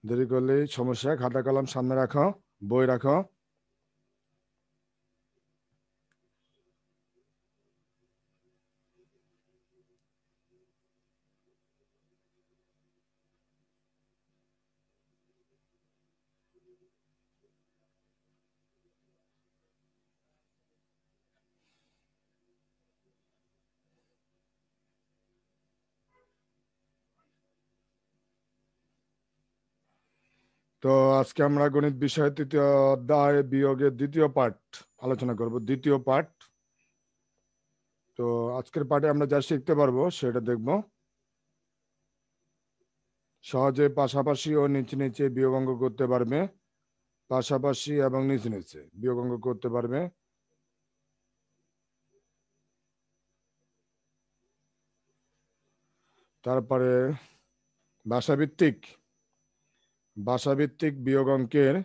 দেরি করলেই সমস্যা। খাতা কলম সামনে রাখো, বই রাখো। তো আজকে আমরা গণিত বিষয় তৃতীয় অধ্যায় বিয়োগের দ্বিতীয় পার্ট আলোচনা করব, দ্বিতীয় পার্ট। তো আজকের পার্টে আমরা যা শিখতে পারবো সেটা দেখব। সহজে পাশাপাশি ও নিচে নিচে বিয়োগ অঙ্ক করতে পারবে, পাশাপাশি এবং নিচে নিচে বিয়োগ অঙ্ক করতে পারবে। তারপরে ভাষাভিত্তিক বিয়োগ অঙ্কের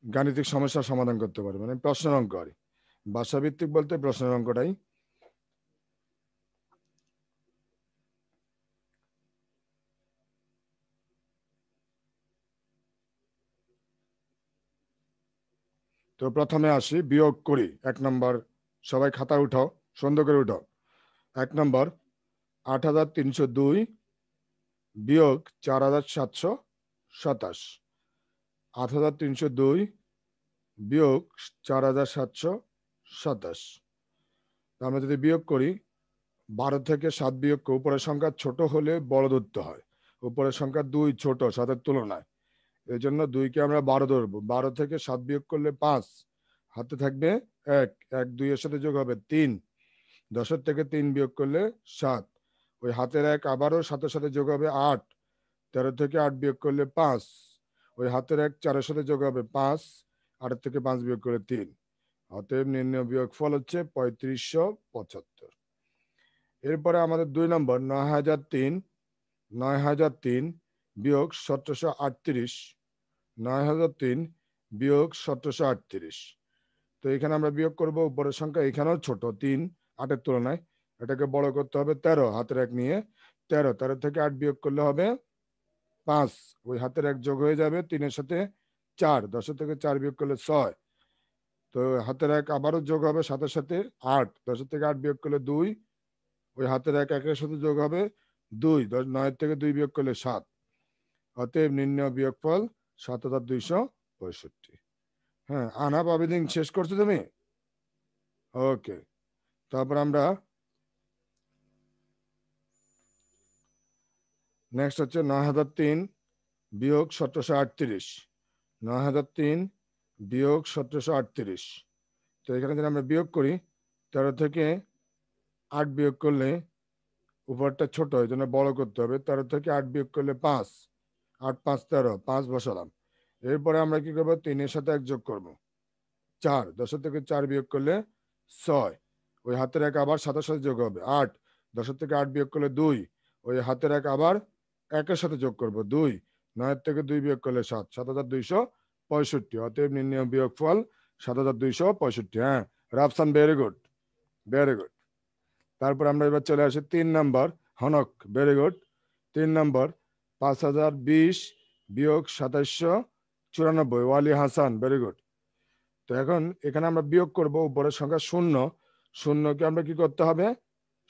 গাণিতিক সমস্যার সমাধান করতে পারবে, মানে প্রশ্নের অঙ্ক। আর ভাষাভিত্তিক বলতে প্রশ্নের অঙ্কটাই। তো প্রথমে আসি, বিয়োগ করি। 1 নম্বর, সবাই খাতা উঠাও, সুন্দর করে উঠাও। 1 নম্বর, 8,302 বিয়োগ 4,727। 8,302 বিয়োগ 4,727। আমরা যদি বিয়োগ করি, 12 থেকে 7 বিয়োগ করে উপরের সংখ্যা ছোট হলে বড় ধরতে হয়। উপরের সংখ্যা 2 ছোট 7-এর তুলনায়, এই জন্য 2-কে আমরা 12 ধরবো। 12 থেকে 7 বিয়োগ করলে 5, হাতে থাকবে 1, 1 2 এর সাথে যোগ হবে 3। 10 থেকে 3 বিয়োগ করলে 7, ওই হাতের 1 আবারও 7-এর সাথে যোগ হবে 8। 13 থেকে 8 বিয়োগ করলে 5, ওই হাতের 1 4-এর সাথে যোগ হবে 5। 8 থেকে 5 বিয়োগ করে 3। অতএব নির্ণয় বিয়োগ ফল হচ্ছে 3575। এরপরে আমাদের 2 নম্বর, 9,003 বিয়োগ 1738। 9,003 বিয়োগ 1738। তো এখানে আমরা বিয়োগ করব, উপরের সংখ্যা এখানেও ছোট 3 8-এর তুলনায়, এটাকে বড় করতে হবে 13, হাতের 1 নিয়ে 13। 13 থেকে 8 বিয়োগ করলে হবে 5, ওই হাতের 1 যোগ হয়ে যাবে 3-এর সাথে 4। 10 থেকে 4 বিয়োগ করলে 6, তো হাতের 1 আবারও যোগ হবে 7-এর সাথে 8। 10 থেকে 8 বিয়োগ করলে 2, ওই হাতের 1 1-এর সাথে যোগ হবে 2। 9 থেকে 2 বিয়োগ করলে 7। অতএব নির্ণয় বিয়োগফল 7,265। হ্যাঁ, আনাপ আবেদিন শেষ করছো তুমি? ওকে। তারপর আমরা নেক্সট হচ্ছে 9,003 বিয়োগ 1738। 9,003 বিয়োগ 1738। তো এখানে যদি আমরা বিয়োগ করি, 13 থেকে 8 বিয়োগ করলে উপরটা ছোট, এই জন্য বড় করতে হবে। 13 থেকে 8 বিয়োগ করলে 5, 8 5 13, 5 বসালাম। এরপরে আমরা কি করবো, 3-এর সাথে 1 যোগ করবো 4। 10 থেকে 4 বিয়োগ করলে 6, ওই হাতের 1 আবার 7-এর সাথে যোগ হবে 8। 10 থেকে 8 বিয়োগ করলে 2, ওই হাতের 1 আবার 1-এর সাথে যোগ করবো 2। 9 থেকে 2 বিয়োগ করলে 7, 7,265। অতএব নির্ণয় বিয়োগ ফল 7,265। হ্যাঁ, Rafsan, very good, very good. তারপর আমরা এবার চলে আসি 3 নম্বর, হনক, ভেরি গুড। 3 নম্বর, 5,020 বিয়োগ 2,794, ওয়ালি হাসান, ভেরি গুড। তো এখন এখানে আমরা বিয়োগ করব, উপরের সংখ্যা শূন্য। শূন্যকে আমরা কি করতে হবে,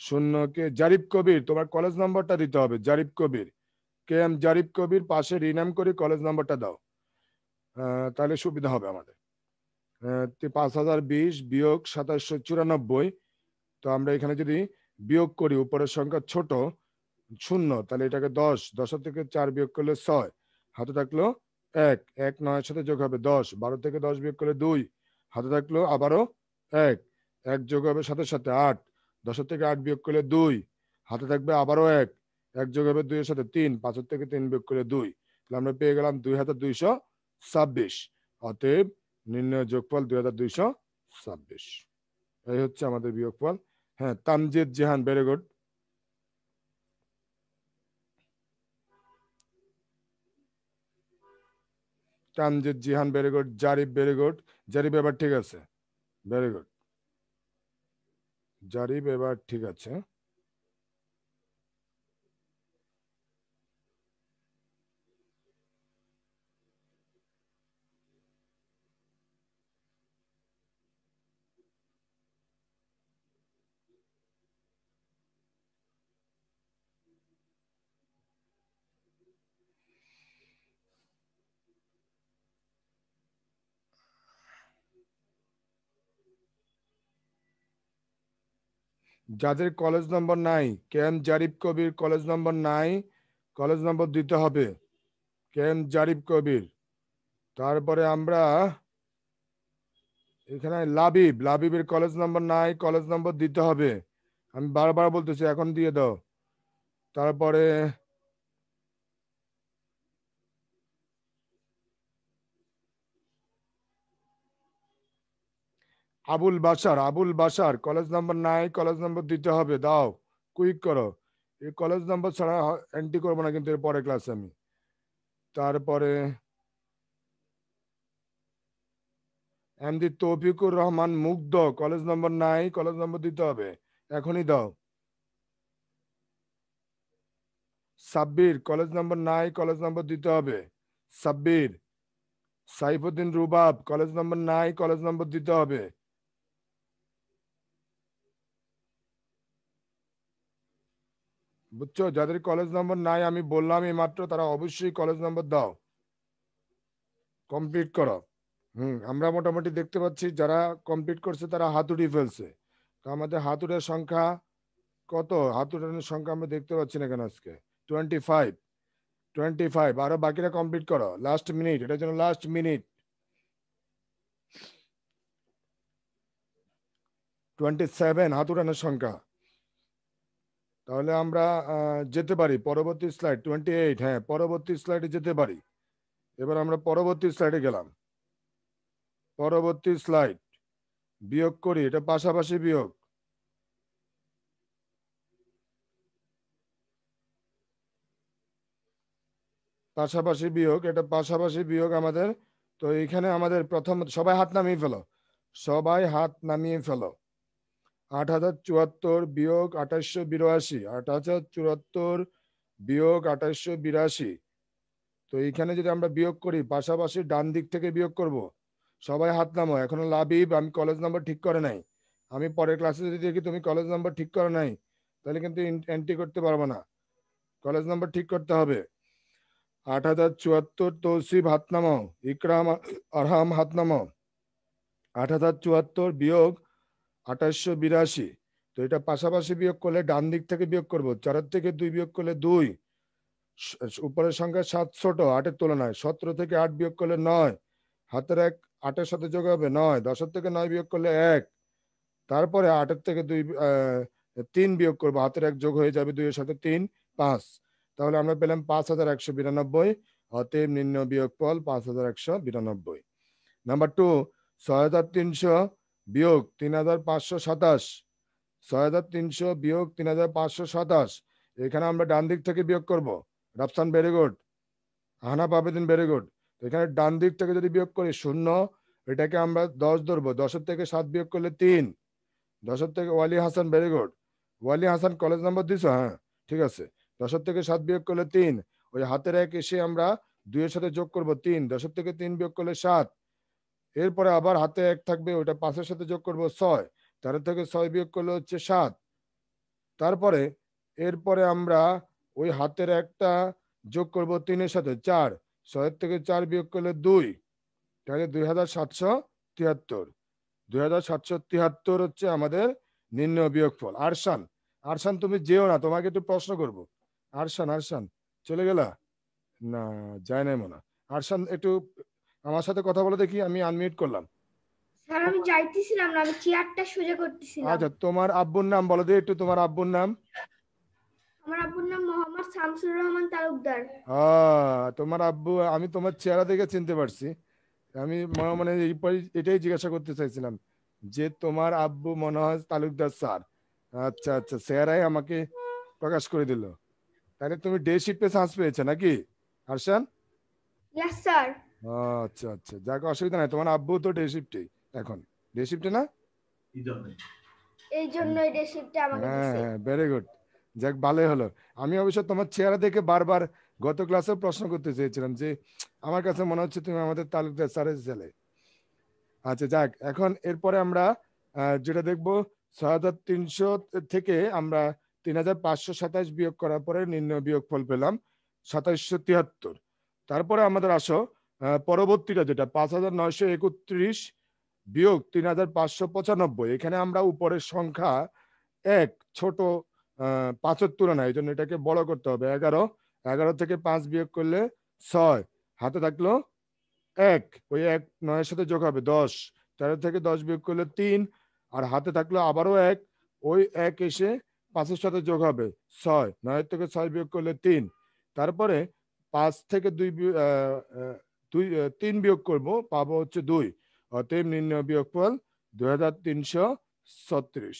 শূন্যকে জারিফ কবির, তোমার কলেজ নাম্বারটা দিতে হবে। জারিফ কবির, কে এম জারিফ কবির, পাশে রিনাম করে কলেজ নাম্বারটা দাও, তাহলে সুবিধা হবে আমাদের। 5,020 বিয়োগ 2,794। তো আমরা এখানে যদি বিয়োগ করি, উপরের সংখ্যা ছোট শূন্য, তাহলে এটাকে 10। 10 থেকে 4 বিয়োগ করলে 6, হাতে থাকলো 1, 1 9-এর সাথে যোগ হবে 10। 12 থেকে 10 বিয়োগ করলে 2, হাতে থাকলো আবারও 1, 1 যোগ হবে 7-এর সাথে 8। 10 থেকে 8 বিয়োগ করলে 2, হাতে থাকবে আবারও 1, 1 যোগ হবে 2-এর সাথে 3। 5 থেকে 3 বিয়োগ করলে 2, তাহলে আমরা পেয়ে গেলাম 2,226। অতএব নির্ণয় যোগফল 2,226। এই হচ্ছে আমাদের বিয়োগফল। হ্যাঁ, Tamjid Jahan, very good. Tamjid Jihan, very good. Zarif, very good. Zarif এবার ঠিক আছে, ভেরি গুড। জারিফ এবার ঠিক আছে। যাদের কলেজ নম্বর নাই, কে এম জারিফ কবির কলেজ নম্বর নাই, কলেজ নম্বর দিতে হবে। কে এম জারিফ কবির। তারপরে আমরা এখানে লাবিবের কলেজ নম্বর নাই, কলেজ নম্বর দিতে হবে। আমি বারবার বলতেছি, এখন দিয়ে দাও। তারপরে আবুল বাসার কলেজ নম্বর নাই, কলেজ নম্বর দিতে হবে, দাও কুইক করো। এই কলেজ নম্বর ছাড়া এন্ট্রি করবো না কিন্তু এর পরে ক্লাসে আমি। তারপরে এমডি তৌফিকুর রহমান মুগ্ধ কলেজ নম্বর নাই, কলেজ নম্বর দিতে হবে, এখনই দাও। সাব্বির কলেজ নম্বর নাই, কলেজ নম্বর দিতে হবে, সাব্বির। সাইফুদ্দিন রুবাব কলেজ নম্বর নাই, কলেজ নম্বর দিতে হবে। বুঝছো, যাদের কলেজ নম্বর নাই আমি বললাম এই মাত্র, তারা অবশ্যই কলেজ নম্বর দাও, কমপ্লিট করো। আমরা মোটামুটি দেখতে পাচ্ছি যারা কমপ্লিট করছে তারা হাতুড়ি ফেলছে। তো আমাদের হাতুড়ের সংখ্যা কত? হাতুড়ের সংখ্যা আমরা দেখতে পাচ্ছি না কেন আজকে। 25 25। আরো বাকিরা কমপ্লিট করো, লাস্ট মিনিট, এটার জন্য লাস্ট মিনিট। 27 হাতুড়ানোর সংখ্যা। তাহলে আমরা যেতে পারি পরবর্তী স্লাইড। 28, হ্যাঁ পরবর্তী স্লাইডে যেতে পারি। এবার আমরা পরবর্তী স্লাইডে গেলাম। পরবর্তী স্লাইড, বিয়োগ করি, এটা পাশাপাশি বিয়োগ। পাশাপাশি বিয়োগ, এটা পাশাপাশি বিয়োগ আমাদের। তো এখানে আমাদের প্রথম, সবাই হাত নামিয়ে ফেলো, সবাই হাত নামিয়ে ফেলো। 8074 বিয়োগ 2882, 8074 বিয়োগ 2882। তো এইখানে যদি আমরা বিয়োগ করি, পাশাপাশি ডান দিক থেকে বিয়োগ করব। সবাই হাত নামো। এখনো লাবিব, আমি কলেজ নাম্বার ঠিক করে নাই। আমি পরের ক্লাসে যদি দেখি তুমি কলেজ নাম্বার ঠিক করে নাই, তাহলে কিন্তু এন্ট্রি করতে পারবো না, কলেজ নাম্বার ঠিক করতে হবে। 8074 তৌসিফ হাত নামাও, ইকরাম আরহাম হাত নামাও। 8074 বিয়োগ 2882। তো এটা পাশাপাশি বিয়োগ করলে ডান দিক থেকে বিয়োগ করবো, 4 থেকে 2 বিয়োগ করলে 2। উপরের সংখ্যা 7 ছোট 8-এর তুলনায়। 17 থেকে 8 বিয়োগ করলে 9, হাতের 1 8-এর সাথে যোগ হবে 9। 10 থেকে 9 বিয়োগ করলে 1। তারপরে 8-এর থেকে 3 বিয়োগ করবো, হাতের 1 যোগ হয়ে যাবে 2 এর সাথে 3, 5। তাহলে আমরা পেলাম 5192। অতএব নির্ণয় বিয়োগফল 5192। নাম্বার 2, 6300 বিয়োগ 3527। 6300 বিয়োগ 3527। এখানে আমরা ডান দিক থেকে বিয়োগ করব। Rafsan very good, হানাফ Abedin very good. এখানে ডান দিক থেকে যদি বিয়োগ করি 0, এটাকে আমরা 10 ধরবো। 10-এর থেকে 7 বিয়োগ করলে 3। 10-এর থেকে ওয়ালি Hasan very good. Wali Hasan college number দিছো? হ্যাঁ ঠিক আছে। 10-এর থেকে 7 বিয়োগ করলে 3। ওই হাতের 1 এসে আমরা 2 এর সাথে যোগ করব 3। 10-এর থেকে 3 বিয়োগ করলে 7। এরপরে আবার হাতে 1 থাকবে, ওটা 5-এর সাথে যোগ করব 6। 13 থেকে 6 বিয়োগ করলে হচ্ছে 7। তারপরে এরপরে আমরা ওই হাতের 1টা যোগ করব 3-এর সাথে 4। 6 থেকে 4 বিয়োগ করলে 2। তাহলে 2773। 2773 হচ্ছে আমাদের নির্ণয় বিয়োগফল। আরশান, আরশান তুমি যেও না, তোমাকে একটু প্রশ্ন করব। আরশান চলে গেলা? না, যায় নাই মনে। আরশান একটু আমার সাথে কথা বলে দেখি, আমি আনমিউট করলাম। স্যার আমি যাইতেছিলাম না, আমি চেয়ারটা সোজা করতেছিলাম। আচ্ছা, তোমার আব্বুর নাম বলো দিই একটু, তোমার আব্বুর নাম? আমার আব্বুর নাম মোহাম্মদ শামসুর রহমান তালুকদার। তোমার আব্বু, আমি তোমার চেহারা দেখে চিনতে পারছি। আমি মনে মনে এটাই জিজ্ঞাসা করতে চাইছিলাম যে তোমার আব্বু মনে হয় তালুকদার স্যার। আচ্ছা আচ্ছা, চেহারাই আমাকে প্রকাশ করে দিল। তাহলে তুমি ডে শিফটে চান্স পেয়েছো নাকি আরশান? Yes sir. আচ্ছা আচ্ছা, যাক অসুবিধা নাই, তোমার আব্বু তো ডে শিফটে, এখন ডে শিফটে না? এই জন্যই ডে শিফটে আমাকে হ্যাঁ দিছে। হ্যাঁ, ভেরি গুড। যাক ভালোই হলো। আমি অবশ্য তোমার চেহারা দেখে বারবার গত ক্লাসে প্রশ্ন করতে চেয়েছিলাম যে আমার কাছে মনে হচ্ছে তুমি আমাদের তালুকদার স্যারের ছেলে। আচ্ছা যাক, এখন এরপরে আমরা যেটা দেখবো, 6300 থেকে আমরা 3527 বিয়োগ করার পরে নির্ণয় বিয়োগফল পেলাম 2773। তারপরে আমাদের আসো পরবর্তীটা যেটা 5931 বিয়োগ 3595। এখানে আমরা উপরের সংখ্যা এক ছোট 5-এর তুলনায়, এই জন্য এটাকে বড় করতে হবে। 11, 11 থেকে 5 বিয়োগ করলে 6, হাতে থাকলো 1, ওই 1 9-এর সাথে যোগ হবে 10, 13 থেকে 10 বিয়োগ করলে 3, আর হাতে থাকলো আবারও 1, ওই 1 এসে 5-এর সাথে যোগ হবে 6, 9 থেকে 6 বিয়োগ করলে 3, তারপরে 5 থেকে 2 3 বিয়োগ করব, পাবো হচ্ছে 2, অতএব নির্ণয় বিয়োগফল 2336।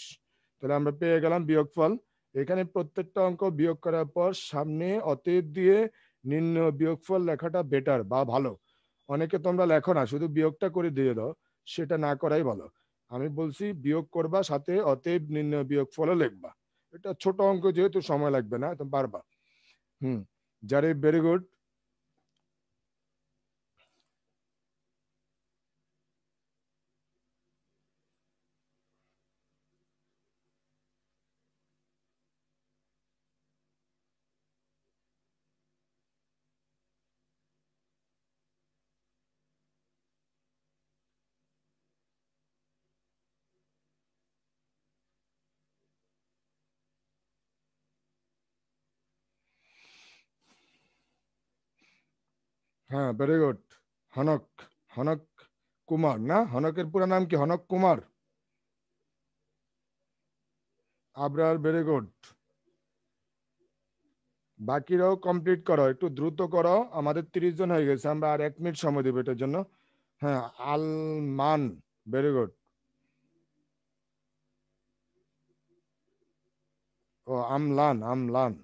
তাহলে আমরা পেয়ে গেলাম বিয়োগফল। এখানে প্রত্যেকটা অঙ্ক বিয়োগ করার পর সামনে অতএব দিয়ে নির্ণয় বিয়োগফল লেখাটা বেটার বা ভালো। অনেকে তোমরা লেখো না, শুধু বিয়োগটা করে দিয়ে দাও, সেটা না করাই ভালো। আমি বলছি বিয়োগ করবা, সাথে অতএব নির্ণয় বিয়োগফলও লিখবা। এটা ছোট অঙ্ক, যেহেতু সময় লাগবে না, তুমি পারবা। যারে ভেরি গুড। হ্যাঁ, ভেরি গুড। হনক, হনক কুমার না? হনকের পুরো নাম কি? হনক কুমার। Abrar, very good. বাকিরাও কমপ্লিট করো, একটু দ্রুত করো, আমাদের 30 জন হয়ে গেছে, আমরা আর 1 মিনিট সময় দেবো এটার জন্য। হ্যাঁ, আলমান, ভেরি গুড। ও আমলান, আমলান।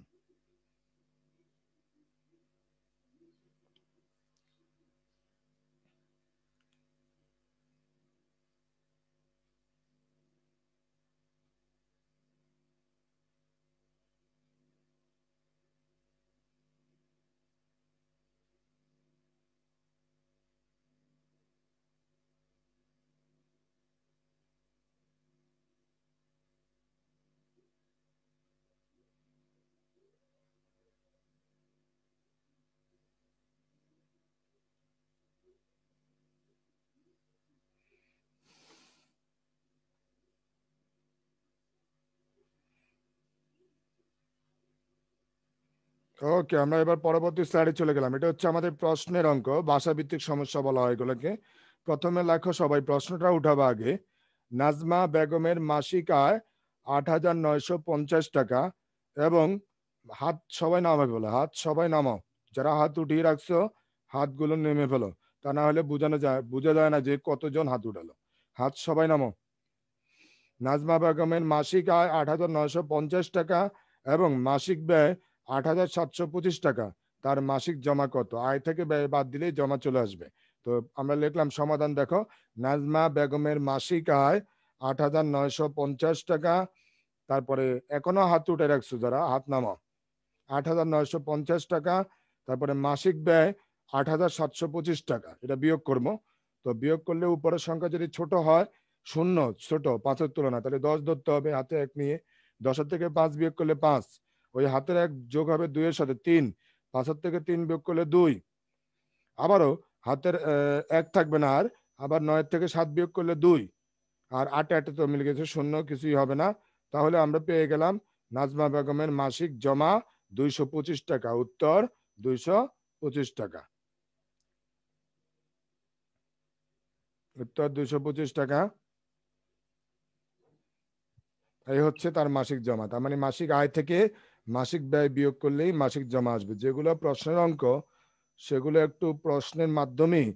ওকে, আমরা এবার পরবর্তী স্লাইডে চলে গেলাম। এটা হচ্ছে আমাদের প্রশ্নের অঙ্ক, ভাষাভিত্তিক সমস্যা বলা হয় এগুলোকে। প্রথমে লেখো সবাই, প্রশ্নটা উঠাবো আগে। নাজমা বেগমের মাসিক আয় 8,950 টাকা এবং হাত সবাই নামাবে বলে, হাত সবাই নামাও। যারা হাত উঠিয়ে রাখছো হাতগুলো নেমে ফেলো, তা না হলে বোঝা যায় না যে কতজন হাত উঠালো। হাত সবাই নামাও। নাজমা বেগমের মাসিক আয় 8,950 টাকা এবং মাসিক ব্যয় 8,725 টাকা। তার মাসিক জমা কত? আয় থেকে ব্যয় বাদ দিলেই জমা চলে আসবে। তো আমরা লিখলাম সমাধান, দেখো। নাজমা বেগমের মাসিক আয় 8,950 টাকা, তারপরে এখনো হাত উঠে রাখছো যারা, হাত নামাও। 8,950 টাকা, তারপরে মাসিক ব্যয় 8,725 টাকা, এটা বিয়োগ করবো। তো বিয়োগ করলে উপরের সংখ্যা যদি ছোট হয়, শূন্য ছোট 5-এর তুলনা, তাহলে 10 ধরতে হবে, হাতে 1 নিয়ে। 10-এর থেকে 5 বিয়োগ করলে 5, ওই হাতের 1 যোগ হবে 2-এর সাথে 3, 5-এর থেকে 3 বিয়োগ করলে 2, আবারও হাতের 1 থাকবে না আর, আবার 9-এর থেকে 7 বিয়োগ করলে 2, আর 8 তো মিলে গেছে, শূন্য, কিছুই হবে না। তাহলে আমরা পেয়ে গেলাম নাজমা বেগমের মাসিক জমা 225 টাকা। উত্তর 225 টাকা। উত্তর 225 টাকা। এই হচ্ছে তার মাসিক জমা। তার মানে মাসিক আয় থেকে মাসিক ব্যয় বিয়োগ করলেই মাসিক জমা আসবে। যেগুলো প্রশ্নের অঙ্ক, সেগুলো একটু প্রশ্নের মাধ্যমেই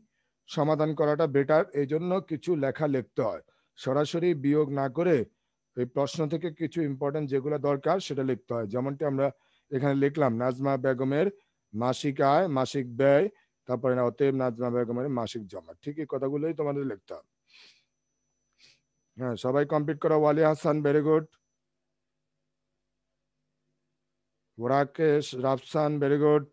সমাধান করাটা বেটার, এই জন্য কিছু লেখা লিখতে হয়। সরাসরি বিয়োগ না করে এই প্রশ্ন থেকে কিছু ইম্পর্টেন্ট যেগুলো দরকার সেটা লিখতে হয়। যেমনটি আমরা এখানে লিখলাম, নাজমা বেগমের মাসিক আয়, মাসিক ব্যয়, তারপরে অতএব নাজমা বেগমের মাসিক জমা। ঠিক এই কথাগুলোই তোমাদের লিখতে হবে। হ্যাঁ, সবাই কমপ্লিট করো। Wali Hasan, very good. Rakesh, Rafsan, very good.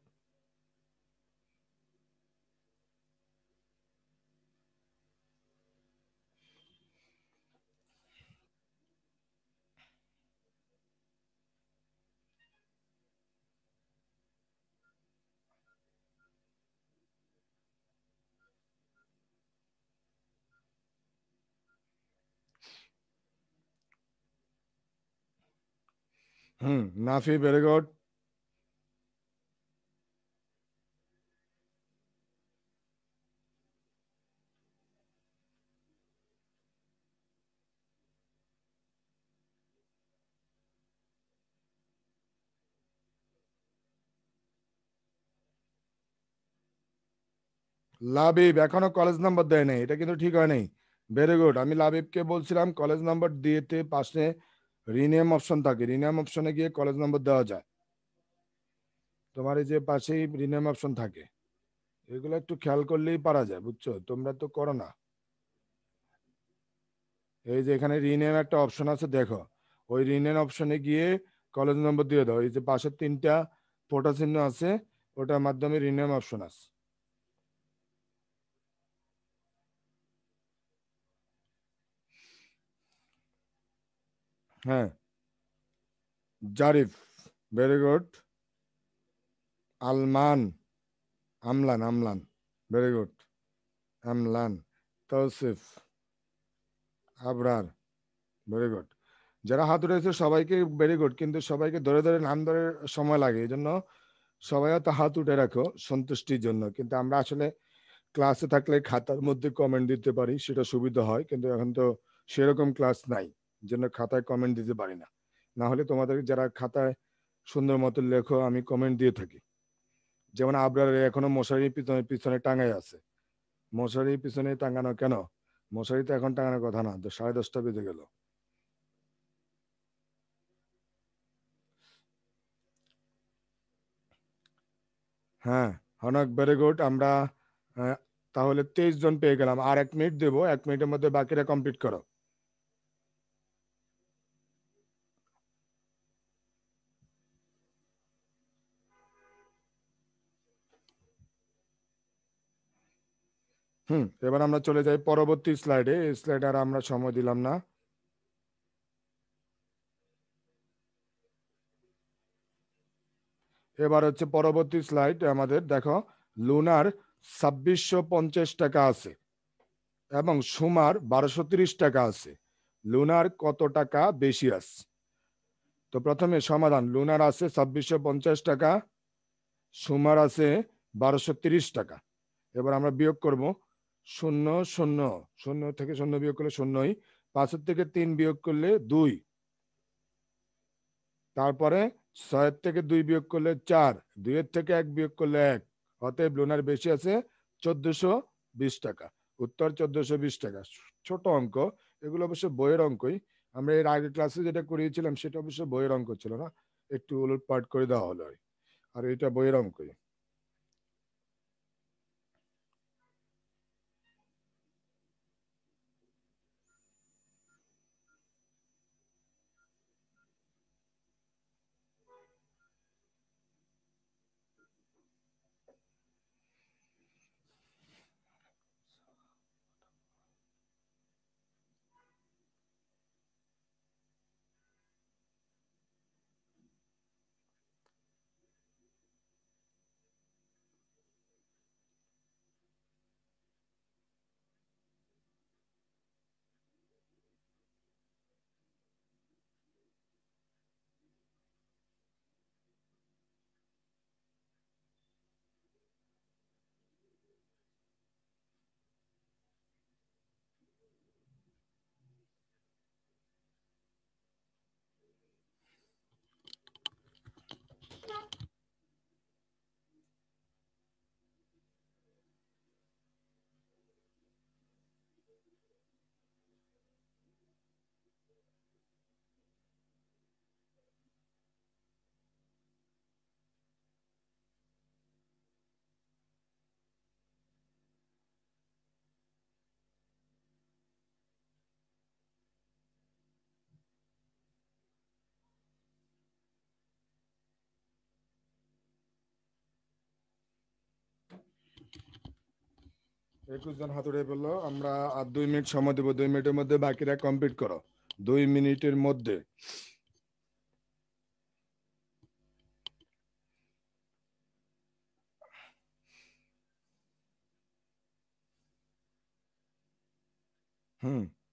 Nafi, very good. Labib এখনো কলেজ নাম্বার দেয় নাই, এটা কিন্তু ঠিক হয় নাই। Very good. আমি লাবিবকে বলছিলাম কলেজ নাম্বার দিয়েতে পাশে রিনেম অপশন থাকে, রিনেম অপশনে গিয়ে কলেজ নাম্বার দেওয়া যায়। তোমার এই যে পাশেই রিনেম অপশন থাকে, এগুলো একটু খেয়াল করলেই পারা যায়, বুঝছো? তোমরা তো করো না। এই যে এখানে রিনেম একটা অপশন আছে, দেখো, ওই রিনেম অপশনে গিয়ে কলেজ নম্বর দিয়ে দাও। এই যে পাশের তিনটা ফোটা চিহ্ন আছে, ওটার মাধ্যমে রিনেম অপশন আছে। হ্যাঁ, Zarif, very good. Alman, Amlan, Amlan, very good. Amlan, Tausif, Abrar, very good. যারা হাত উঠেছে সবাইকে ভেরি গুড, কিন্তু সবাইকে ধরে ধরে নাম ধরে সময় লাগে, এই জন্য সবাই তো হাত উঠে রাখো সন্তুষ্টির জন্য। কিন্তু আমরা আসলে ক্লাসে থাকলে খাতার মধ্যে কমেন্ট দিতে পারি, সেটা সুবিধা হয়, কিন্তু এখন তো সেরকম ক্লাস নাই, জন্য খাতায় কমেন্ট দিতে পারি না। না হলে তোমাদের যারা খাতায় সুন্দর মতো লেখো, আমি কমেন্ট দিয়ে থাকি। যেমন আবরার এখনো মশারির পিছনে পিছনে টাঙাই আছে। মশারির পিছনে টাঙানো কেন? মশারি তো এখন টাঙানোর কথা না, তো 10:30 বেজে গেল। হ্যাঁ, অনেক ভেরি গুড। আমরা তাহলে 23 জন পেয়ে গেলাম। আর 1 মিনিট দেবো, 1 মিনিটের মধ্যে বাকিরা কমপ্লিট করো। এবার আমরা চলে যাই পরবর্তী স্লাইডে। এই স্লাইডে আর আমরা সময় দিলাম না। এবার হচ্ছে পরবর্তী স্লাইড আমাদের, দেখো, লুনার 2650 টাকা আছে এবং সুমার 1230 টাকা আছে। লুনার কত টাকা বেশি আছে? তো প্রথমে সমাধান, লুনার আছে 2650 টাকা, সুমার আছে 1230 টাকা। এবার আমরা বিয়োগ করব। শূন্য শূন্য, শূন্য থেকে শূন্য বিয়োগ করলে শূন্যই, 5-এর থেকে 3 বিয়োগ করলে 2, তারপরে 6-এর থেকে 2 বিয়োগ করলে 4, 2-এর থেকে 1 বিয়োগ করলে 1। অতএব লোনার বেশি আছে 1420 টাকা। উত্তর 1420 টাকা। ছোট অঙ্ক, এগুলো অবশ্য বইয়ের অঙ্কই। আমরা এর আগের ক্লাসে যেটা করিয়েছিলাম সেটা অবশ্য বইয়ের অঙ্ক ছিল না, একটু উলটপাট করে দেওয়া হলো। আর এটা বইয়ের অঙ্কই। 21 জন হাতুড়ে বললো। আমরা আর 2 মিনিট সময় দেবো, 2 মিনিটের মধ্যে বাকিরা কমপ্লিট করো। 2 মিনিটের মধ্যে।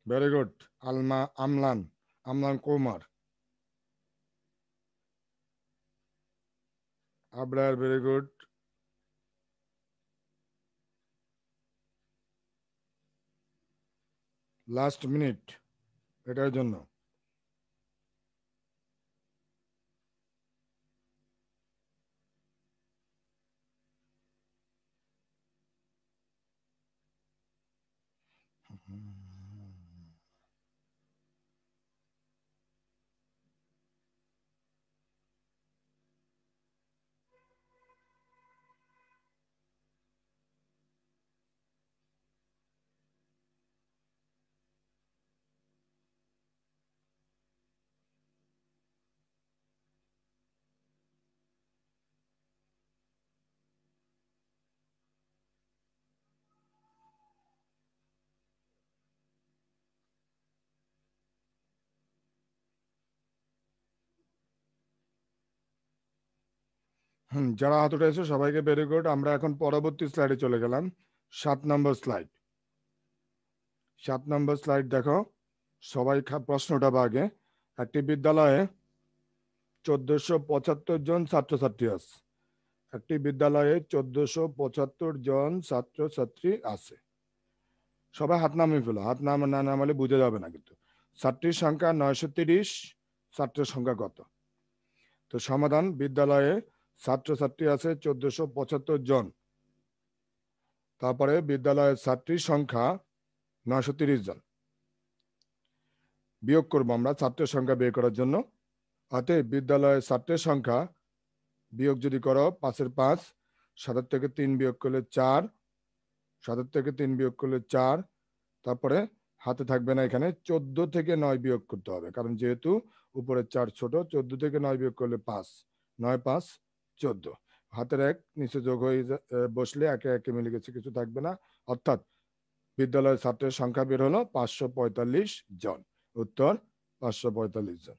Very good. আমলান, আমলান Kumar. Abrar, very good. Last minute এটার জন্য। যারা হাত উঠেছে সবাইকে ভেরি গুড। আমরা এখন পরবর্তী স্লাইডে চলে গেলাম। 7 নম্বর স্লাইড। 7 নম্বর স্লাইড দেখো, সবাই প্রশ্নটা আগে। একটি বিদ্যালয়ে 1475 জন ছাত্রছাত্রী আছে। একটি বিদ্যালয়ে 1475 জন ছাত্রছাত্রী আছে। সবাই হাত নামিয়ে ফেলো, হাত না নামালে বুঝে যাবে না কিন্তু। ছাত্রীর সংখ্যা 930, ছাত্রের সংখ্যা কত? তো সমাধান, বিদ্যালয়ে ছাত্রছাত্রী আছে 1475 জন, তারপরে বিদ্যালয়ের ছাত্রীর সংখ্যা 930 জন। বিয়োগ করবো আমরা ছাত্রের সংখ্যা বের করার জন্য। অতএব বিদ্যালয়ের ছাত্রের সংখ্যা বিয়োগ যদি করো 5-এর 5, 7 থেকে 3 বিয়োগ করলে 4, 7 থেকে 3 বিয়োগ করলে 4, তারপরে হাতে থাকবে না, এখানে 14 থেকে 9 বিয়োগ করতে হবে, কারণ যেহেতু উপরে 4 ছোট। 14 থেকে 9 বিয়োগ করলে 5, 9 5 14, হাতের 1 নিচে যোগ হয়ে বসলে একে একে মিলে গেছে, কিছু থাকবে না। অর্থাৎ বিদ্যালয়ের ছাত্রের সংখ্যা বের হলো 545 জন। উত্তর 545 জন।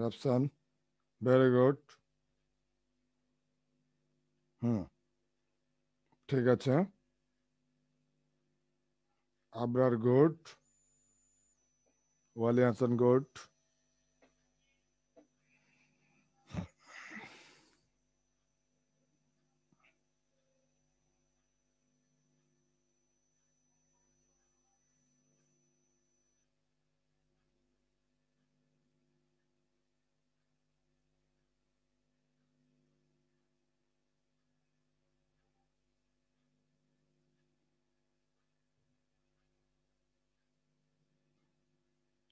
Rafsan, very good. ঠিক আছে। Abrar good, Wali Hasan good.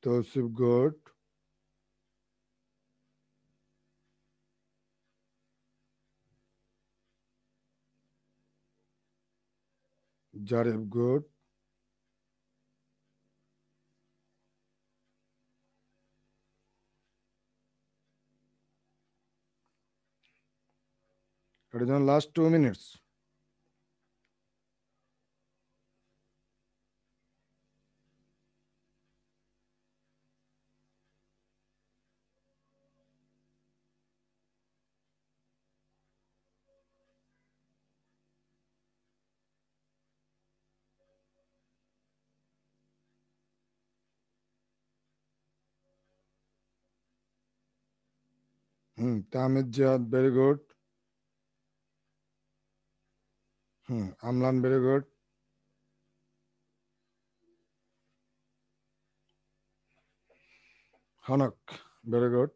Tausif good, Zarif good, এটার জন্য last 2 minutes. Tahmid Ziyad, very good. Amlan, very good. Honok, very good.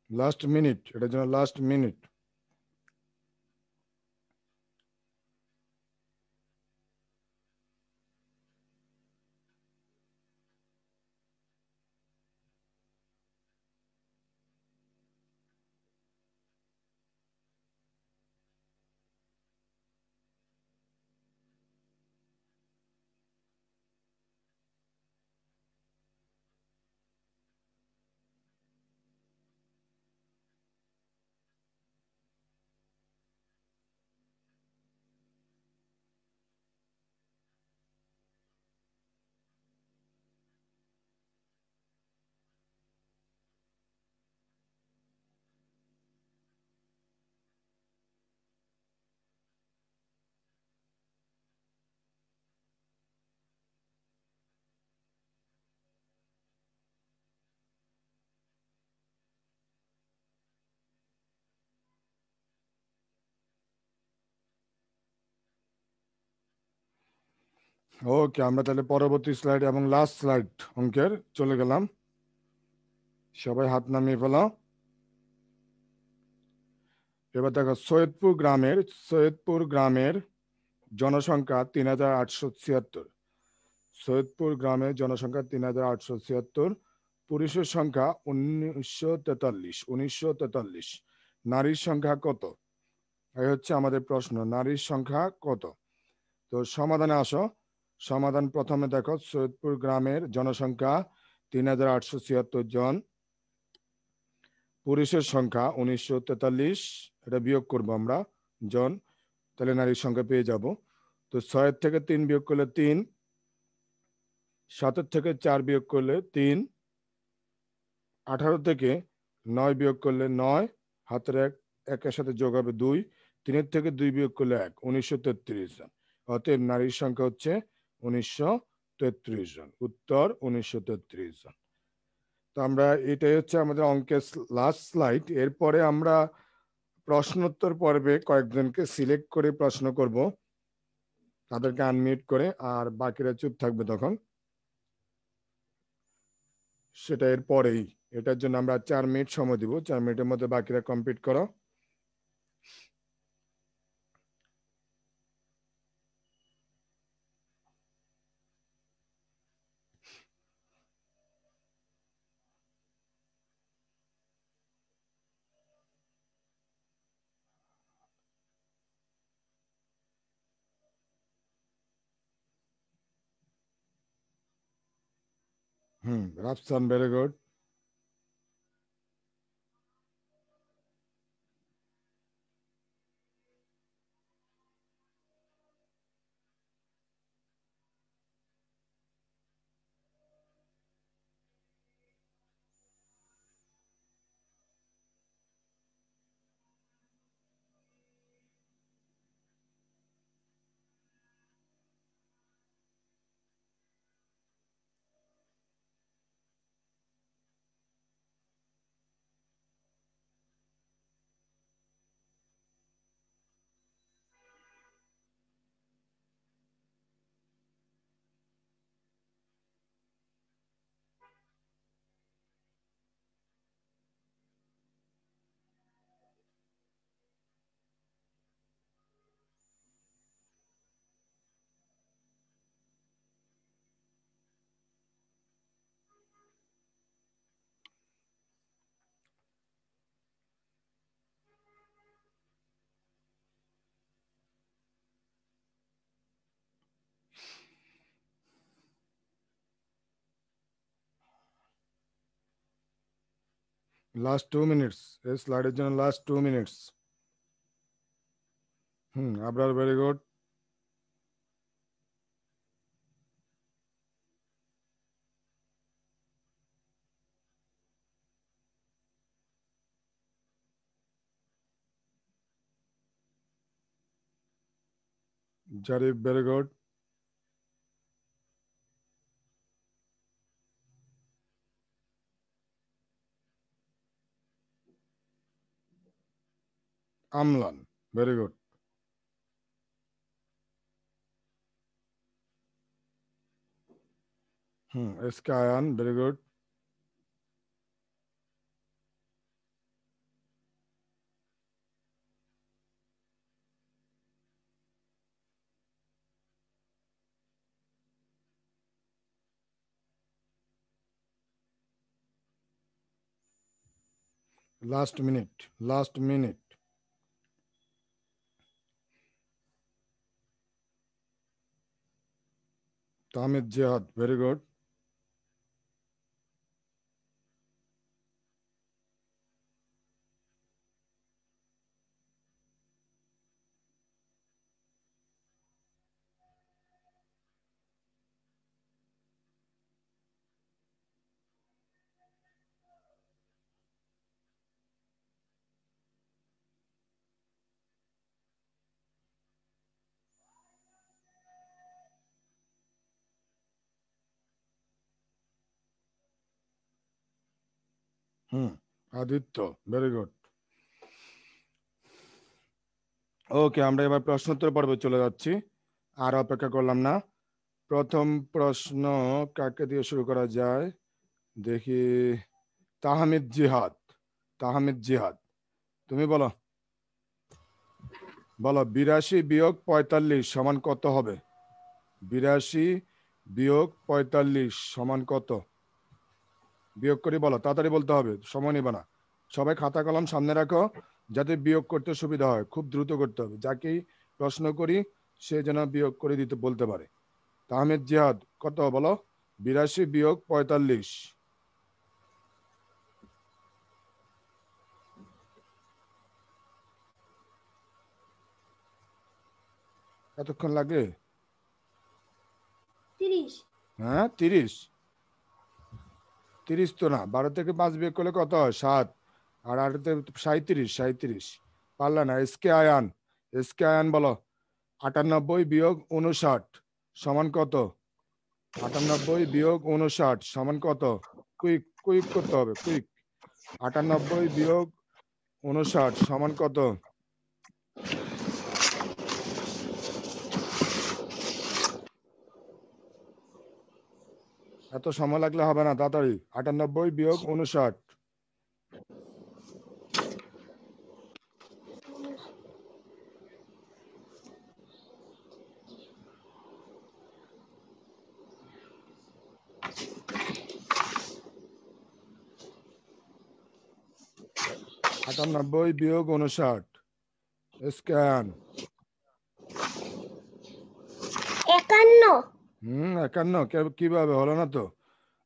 Last minute, এটার জন্য লাস্ট মিনিট। ওকে, আমরা তাহলে পরবর্তী স্লাইড এবং লাস্ট স্লাইড অঙ্কের চলে গেলাম। সবাই হাত নামিয়ে ফেলাও। এবার দেখো, সৈয়দপুর গ্রামের জনসংখ্যা ৩,৮৭৬। সৈয়দপুর গ্রামের জনসংখ্যা ৩,৮৭৬। পুরুষের সংখ্যা ১৯৪৩। নারীর সংখ্যা কত? এই হচ্ছে আমাদের প্রশ্ন, নারীর সংখ্যা কত? তো সমাধানে আসো। সমাধান প্রথমে দেখো, সৈয়দপুর গ্রামের জনসংখ্যা ৩,৮৭৬ জন, পুরুষের সংখ্যা ১৯৪৩, এটা বিয়োগ করবো আমরা জন, তাহলে নারীর সংখ্যা পেয়ে যাব। তো ৬ থেকে ৩ বিয়োগ করলে ৩, ৭ থেকে ৪ বিয়োগ করলে ৩, ১৮ থেকে ৯ বিয়োগ করলে ৯, হাতের একের সাথে যোগ হবে ২, ৩ থেকে ২ বিয়োগ করলে ১, ১৯৩৩ জন। অতএব নারীর সংখ্যা হচ্ছে ১৯৩৩ জন। উত্তর ১৯৩৩ জন। তো আমরা, এটাই হচ্ছে আমাদের অঙ্কের লাস্ট স্লাইড। এরপরে আমরা প্রশ্নোত্তর পর্বে কয়েকজনকে সিলেক্ট করে প্রশ্ন করব, তাদেরকে আনমিউট করে, আর বাকিরা চুপ থাকবে তখন। সেটা এর পরেই, এটার জন্য আমরা ৪ মিনিট সময় দিব। ৪ মিনিটের মধ্যে বাকিরা কমপ্লিট করো। Rafsan, very good. Last 2 minutes, এই স্লাইডের জন্য last 2 minutes. Abrar, very good. Zarif, very good. Amlan, very good. SK Ayan, very good. Last minute, last minute. Tamid Jihad, very good. Aditya, very good. Okay, আমরা এবার প্রশ্নোত্তর পর্বে চলে যাচ্ছি, আর অপেক্ষা করলাম না। প্রথম প্রশ্ন কাকে দিয়ে শুরু করা যায় দেখি। তাহমিদ জিহাদ, তাহমিদ জিহাদ, তুমি বলো। বলো 82 বিয়োগ 45 সমান কত হবে? 82 বিয়োগ 45 সমান কত? বিয়োগ করে বলো, তাড়াতাড়ি বলতে হবে, সময় নেবে না। সবাই খাতা কলম সামনে রাখো যাতে বিয়োগ করতে সুবিধা হয়, খুব দ্রুত করতে হবে, যাকেই প্রশ্ন করি সে যেন বিয়োগ করে দিতে বলতে পারে। তাহমিদ জিহাদ কত বলো? 82 বিয়োগ 45। এতক্ষণ লাগে? 30। হ্যাঁ 30। 30 তো না, 12 থেকে 5 বিয়োগ করলে কত হয়? 7। আর 8 37, 37 পারলা না। এসকে আয়ান, এসকে আয়ান বলো 98 বিয়োগ 59 সমান কত? 98 বিয়োগ 59 সমান কত? কুইক কুইক করতে হবে, কুইক। 98 বিয়োগ 59 সমান কত? এত সময় লাগলে হবে না, তাড়াতাড়ি। 98 বিয়োগ 59। আটানব্বই বিয়োগ 59 স্ক্যান। 51। 51 কিভাবে হলো না তো?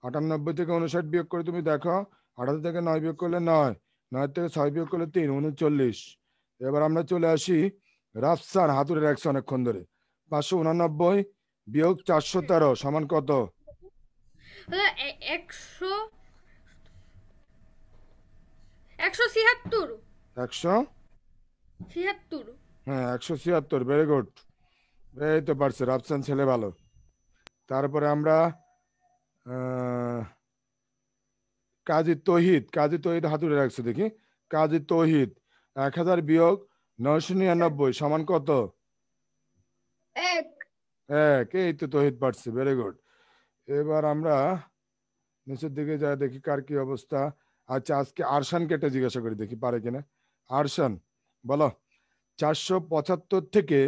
98 থেকে 59 বিয়োগ করে তুমি দেখো। 18 থেকে 9 বিয়োগ করলে 9, 9 থেকে 6 বিয়োগ করলে 3, 39। এবার আমরা চলে আসি রাফসান, হাতুড়ে রাখছে অনেকক্ষণ ধরে। 589 বিয়োগ 413 সমান কত? 176। 100, হ্যাঁ 176, ভেরি গুড। এই তো পারছে, রাফসান ছেলে ভালো। তারপরে আমরা কাজী তৌহিদ, কাজী তৌহিদ হাতুড়ে রাখছে দেখি। কাজী তৌহিদ 1000 বিয়োগ 999 সমান কত? 1। 1। এই তো তৌহিদ পারছে, ভেরি গুড। এবার আমরা নিচের দিকে যা দেখি কার কি অবস্থা। আচ্ছা আজকে আরশান কেটে জিজ্ঞাসা করি দেখি পারে কিনা। আরশান বলো 475 থেকে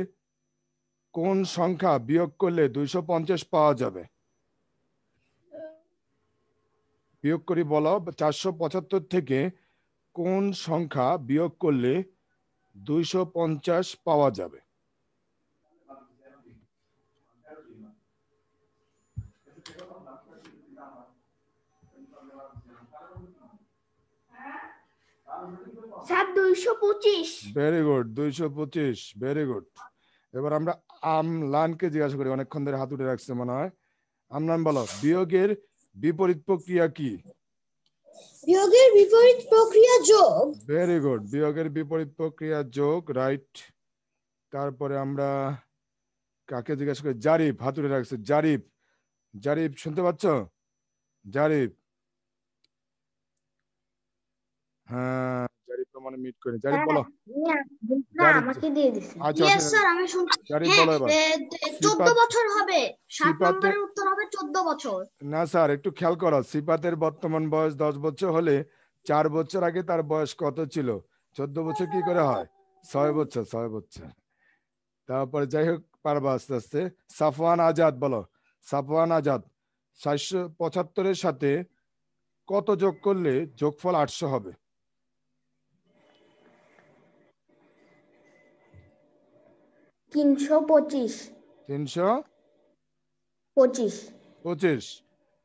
কোন সংখ্যা বিয়োগ করলে 250 পাওয়া যাবে? বিয়োগ করি বলো, 475 থেকে কোন সংখ্যা বিয়োগ করলে 250 পাওয়া যাবে? Sir 225। Very good, 225, very good. এবার আমরা আমলানকে জিজ্ঞাসা করি, অনেকক্ষণ ধরে হাত উঠে রাখছে মনে হয়। আমলান বলো বিয়োগের বিপরীত প্রক্রিয়া কি? বিয়োগের বিপরীত প্রক্রিয়া যোগ। ভেরি গুড, বিয়োগের বিপরীত প্রক্রিয়া যোগ, রাইট। তারপরে আমরা কাকে জিজ্ঞাসা করি? জারিফ হাত উঠে রাখছে। জারিফ, জারিফ শুনতে পাচ্ছ? জারিফ, হ্যাঁ জারিফ তো মানে মিট করি। জারিফ বলো। জারিফ, আমাকে দিয়ে দিছেন। আচ্ছা ইয়েস অসুবিধা স্যার, নেই। আমি শুনছি। জারিফ হ্যাঁ, বলো এবার। 14 সিফাত, বছর হবে। 7 সিফাতে, নম্বরের উত্তর হবে 14 বছর। না স্যার একটু খেয়াল করো, সিফাতের বর্তমান বয়স 10 বছর হলে 4 বছর আগে তার বয়স কত ছিল? 14 বছর কি করে হয়? 6 বছর, 6 বছর। তারপরে যাই হোক পারবা আস্তে আস্তে। সাফওয়ান আজাদ বলো, সাফওয়ান আজাদ 775-এর সাথে কত যোগ করলে যোগফল 800 হবে? 325। 325, 25।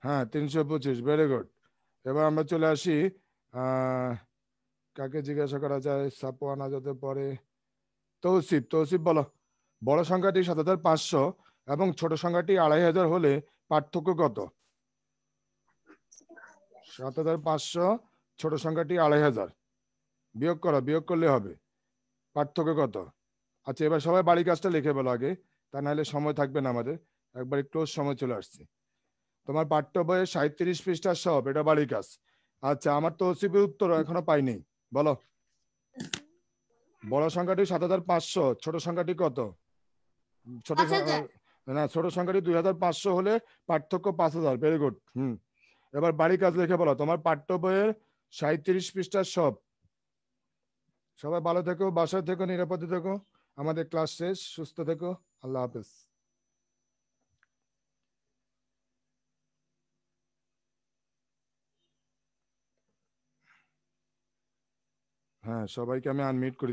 হ্যাঁ 325, ভেরি গুড। এবার আমরা চলে আসি কাকে জিজ্ঞাসা করা যায় সাফওয়ান আজাদের পরে? তৌসিফ, তৌসিফ বলো বড় সংখ্যাটি 7500 এবং ছোট সংখ্যাটি 2500 হলে পার্থক্য কত? 7500, ছোট সংখ্যাটি 2500, বিয়োগ করো, বিয়োগ করলে হবে। পার্থক্য কত? আচ্ছা এবার সবাই বাড়ি কাজটা লিখে বলো আগে, তা নাহলে সময় থাকবে না আমাদের, একবারে ক্লোজ সময় চলে আসছে। তোমার পাঠ্য বইয়ে 37 পৃষ্ঠা সব, এটা বাড়ি কাজ। আচ্ছা আমার তৌসিফের উত্তর এখনো পাইনি, বলো। বড় সংখ্যাটি 7500, ছোট সংখ্যাটি কত? ছোট 5000। না, ছোট সংখ্যাটি 2500 হলে পার্থক্য 5000। Very good. এবার বাড়ি কাজ লিখে বলো তোমার পাঠ্য বইয়ের 37 পৃষ্ঠার সব। সবাই ভালো থেকো, বাসায় থেকো, নিরাপদে থেকো। আমাদের ক্লাস শেষ। সুস্থ থেকো। আল্লাহ হাফেজ। হ্যাঁ, সবাইকে আমি আনমিউট করি।